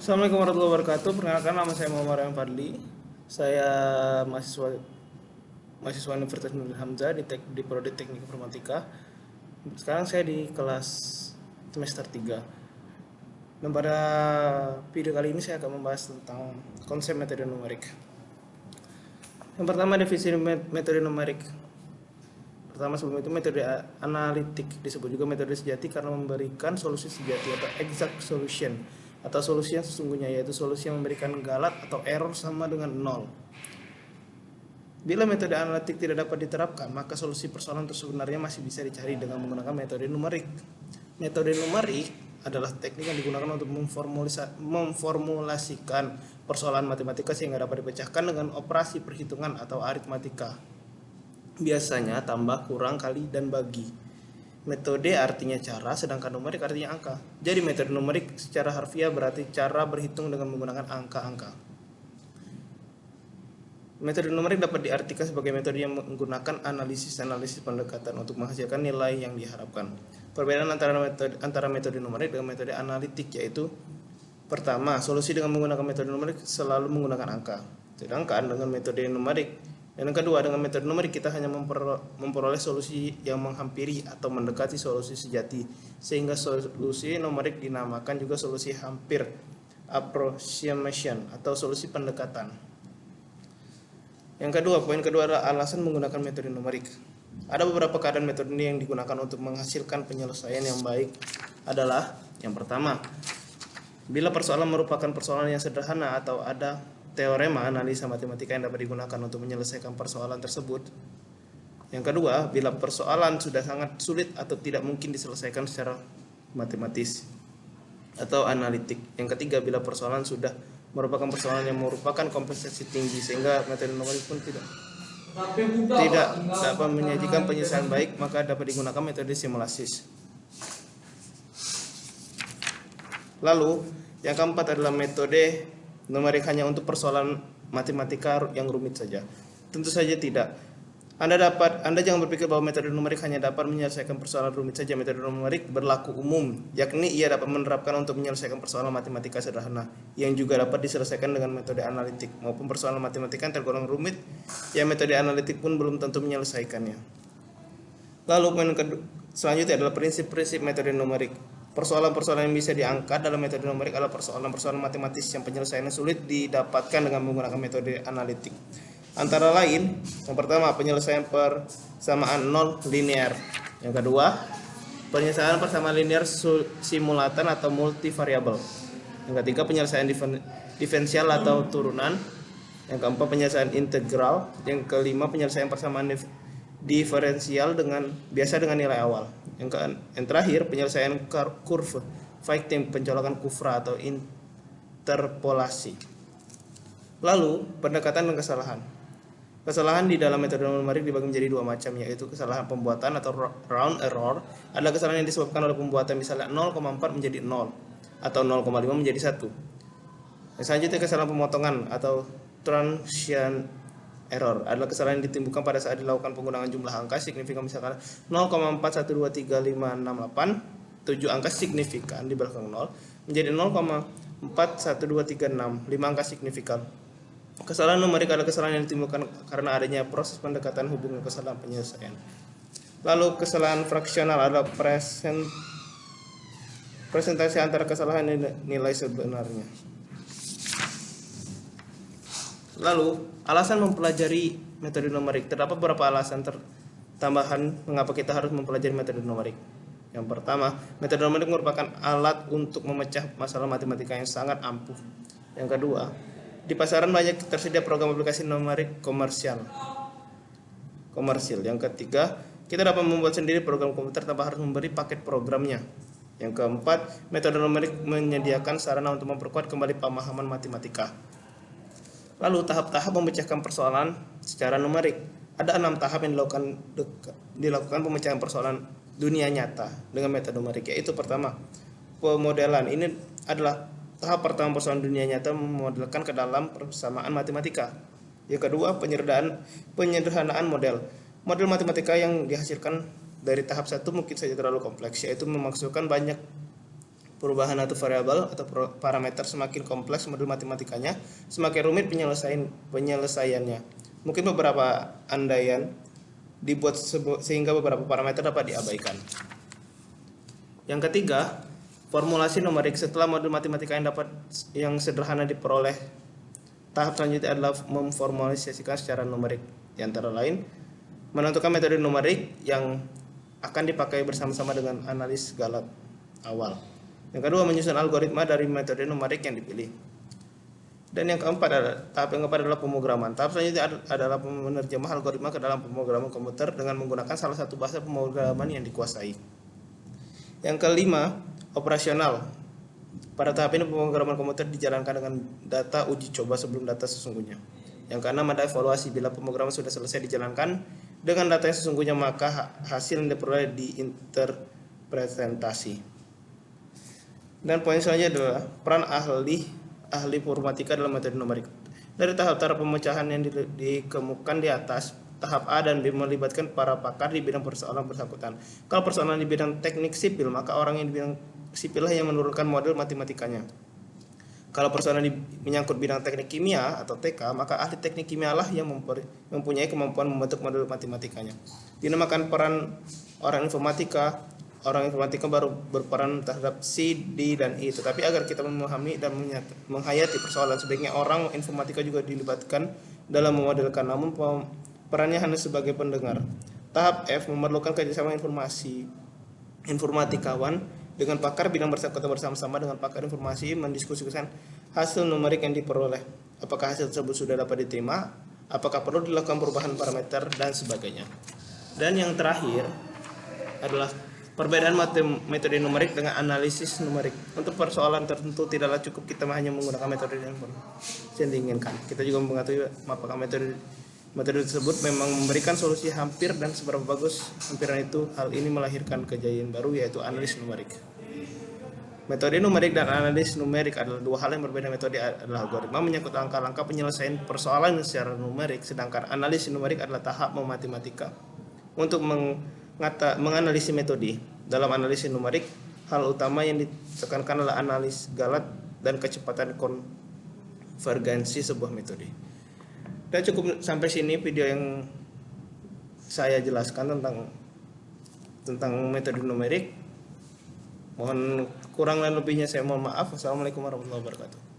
Assalamualaikum warahmatullahi wabarakatuh. Perkenalkan, nama saya Muhammad Ryan Fadli. Saya mahasiswa Universitas Nurul Hamzah di Prodi Teknik Informatika. Sekarang saya di kelas semester 3. Dan pada video kali ini saya akan membahas tentang konsep metode numerik. Yang pertama, definisi metode numerik. Pertama, sebelum itu, metode analitik disebut juga metode sejati karena memberikan solusi sejati atau exact solution, atau solusi yang sesungguhnya, yaitu solusi yang memberikan galat atau error sama dengan 0. Bila metode analitik tidak dapat diterapkan, maka solusi persoalan itu sebenarnya masih bisa dicari dengan menggunakan metode numerik. Metode numerik adalah teknik yang digunakan untuk memformulasikan persoalan matematika sehingga dapat dipecahkan dengan operasi perhitungan atau aritmatika. Biasanya tambah, kurang, kali, dan bagi. Metode artinya cara, sedangkan numerik artinya angka. Jadi metode numerik secara harfiah berarti cara berhitung dengan menggunakan angka-angka. Metode numerik dapat diartikan sebagai metode yang menggunakan analisis pendekatan untuk menghasilkan nilai yang diharapkan. Perbedaan antara metode numerik dengan metode analitik yaitu: pertama, solusi dengan menggunakan metode numerik selalu menggunakan angka. Sedangkan dengan metode numerik yang kedua, dengan metode numerik kita hanya memperoleh solusi yang menghampiri atau mendekati solusi sejati, sehingga solusi numerik dinamakan juga solusi hampir, approximation, atau solusi pendekatan. Yang kedua, poin kedua adalah alasan menggunakan metode numerik. Ada beberapa keadaan metode ini yang digunakan untuk menghasilkan penyelesaian yang baik adalah: yang pertama, bila persoalan merupakan persoalan yang sederhana atau ada teorema analisa matematika yang dapat digunakan untuk menyelesaikan persoalan tersebut. Yang kedua, bila persoalan sudah sangat sulit atau tidak mungkin diselesaikan secara matematis atau analitik. Yang ketiga, bila persoalan sudah merupakan persoalan yang merupakan kompleksitas tinggi sehingga metode numerik pun tidak dapat menyajikan penyelesaian baik, maka dapat digunakan metode simulasis. Lalu, yang keempat adalah metode numerik hanya untuk persoalan matematika yang rumit saja. Tentu saja tidak. Anda jangan berpikir bahwa metode numerik hanya dapat menyelesaikan persoalan rumit saja. Metode numerik berlaku umum, yakni ia dapat menerapkan untuk menyelesaikan persoalan matematika sederhana yang juga dapat diselesaikan dengan metode analitik, maupun persoalan matematika yang tergolong rumit yang metode analitik pun belum tentu menyelesaikannya. Lalu poin selanjutnya adalah prinsip-prinsip metode numerik. Persoalan-persoalan yang bisa diangkat dalam metode numerik adalah persoalan-persoalan matematis yang penyelesaiannya sulit didapatkan dengan menggunakan metode analitik. Antara lain, yang pertama, penyelesaian persamaan nol linear. Yang kedua, penyelesaian persamaan linear simultan atau multivariabel. Yang ketiga, penyelesaian diferensial atau turunan. Yang keempat, penyelesaian integral. Yang kelima, penyelesaian persamaan diferensial biasa dengan nilai awal. Yang terakhir, penyelesaian kurva Viking, pencolokan kufra atau interpolasi. Lalu, pendekatan dan kesalahan. Kesalahan di dalam metode numerik dibagi menjadi dua macam, yaitu kesalahan pembuatan atau round error. Adalah kesalahan yang disebabkan oleh pembuatan, misalnya 0,4 menjadi 0 atau 0,5 menjadi 1. Selanjutnya, kesalahan pemotongan atau transient error adalah kesalahan yang ditimbulkan pada saat dilakukan penggunaan jumlah angka signifikan, misalkan 0,4123568, 7 angka signifikan di belakang 0 menjadi 0,41236, 5 angka signifikan. Kesalahan numerik adalah kesalahan yang ditimbulkan karena adanya proses pendekatan hubungan kesalahan penyelesaian. Lalu kesalahan fraksional adalah presentasi antara kesalahan dan nilai sebenarnya. Lalu, alasan mempelajari metode numerik. Terdapat beberapa alasan tambahan mengapa kita harus mempelajari metode numerik. Yang pertama, metode numerik merupakan alat untuk memecah masalah matematika yang sangat ampuh. Yang kedua, di pasaran banyak tersedia program aplikasi numerik komersil. Yang ketiga, kita dapat membuat sendiri program komputer tanpa harus memberi paket programnya. Yang keempat, metode numerik menyediakan sarana untuk memperkuat kembali pemahaman matematika. Lalu, tahap-tahap memecahkan persoalan secara numerik. Ada 6 tahap yang dilakukan pemecahan persoalan dunia nyata dengan metode numerik, yaitu pertama, pemodelan. Ini adalah tahap pertama persoalan dunia nyata memodelkan ke dalam persamaan matematika. Yang kedua, penyederhanaan model. Model matematika yang dihasilkan dari tahap 1 mungkin saja terlalu kompleks, yaitu memaksudkan banyak perubahan atau variabel atau parameter semakin kompleks model matematikanya, semakin rumit penyelesaiannya. Mungkin beberapa andaian dibuat sehingga beberapa parameter dapat diabaikan. Yang ketiga, formulasi numerik. Setelah model matematika yang sederhana diperoleh, tahap selanjutnya adalah memformulasikan secara numerik. Di antara lain, menentukan metode numerik yang akan dipakai bersama-sama dengan analis Galat awal. Yang kedua, menyusun algoritma dari metode numerik yang dipilih. Dan yang keempat adalah pemrograman. Tahap selanjutnya adalah menerjemah algoritma ke dalam pemrograman komputer dengan menggunakan salah satu bahasa pemrograman yang dikuasai. Yang kelima, operasional. Pada tahap ini pemrograman komputer dijalankan dengan data uji coba sebelum data sesungguhnya. Yang keenam, ada evaluasi. Bila pemrograman sudah selesai dijalankan dengan data yang sesungguhnya, maka hasil yang diperoleh diinterpretasi. Dan poin selanjutnya adalah peran ahli informatika dalam metode numerik. Dari tahap pemecahan yang dikemukakan di atas, tahap A dan B melibatkan para pakar di bidang persoalan bersangkutan. Kalau persoalan di bidang teknik sipil, maka orang yang di bidang sipil lah yang menurunkan model matematikanya. Kalau persoalan menyangkut bidang teknik kimia atau TK, maka ahli teknik kimia lah yang mempunyai kemampuan membentuk model matematikanya. Dinamakan peran orang informatika. Orang informatika baru berperan terhadap C, D, dan E. Tetapi agar kita memahami dan menghayati persoalan, sebaiknya orang informatika juga dilibatkan dalam memodelkan, namun perannya hanya sebagai pendengar. Tahap F memerlukan kerjasama informatikawan dengan pakar bidang bersama-sama dengan pakar informasi mendiskusikan hasil numerik yang diperoleh. Apakah hasil tersebut sudah dapat diterima? Apakah perlu dilakukan perubahan parameter dan sebagainya. Dan yang terakhir adalah perbedaan metode numerik dengan analisis numerik. Untuk persoalan tertentu tidaklah cukup kita hanya menggunakan metode yang diinginkan. Kita juga mengetahui apakah metode tersebut memang memberikan solusi hampir dan seberapa bagus hampiran itu. Hal ini melahirkan kejayaan baru, yaitu analisis numerik. Metode numerik dan analisis numerik adalah dua hal yang berbeda. Metode adalah algoritma menyangkut langkah-langkah penyelesaian persoalan secara numerik, sedangkan analisis numerik adalah tahap matematika. Untuk menganalisis metode. Dalam analisis numerik, hal utama yang ditekankan adalah analis Galat dan kecepatan konvergensi sebuah metode. Dan cukup sampai sini video yang saya jelaskan tentang metode numerik. Mohon kurang dan lebihnya saya mohon maaf. Wassalamualaikum warahmatullahi wabarakatuh.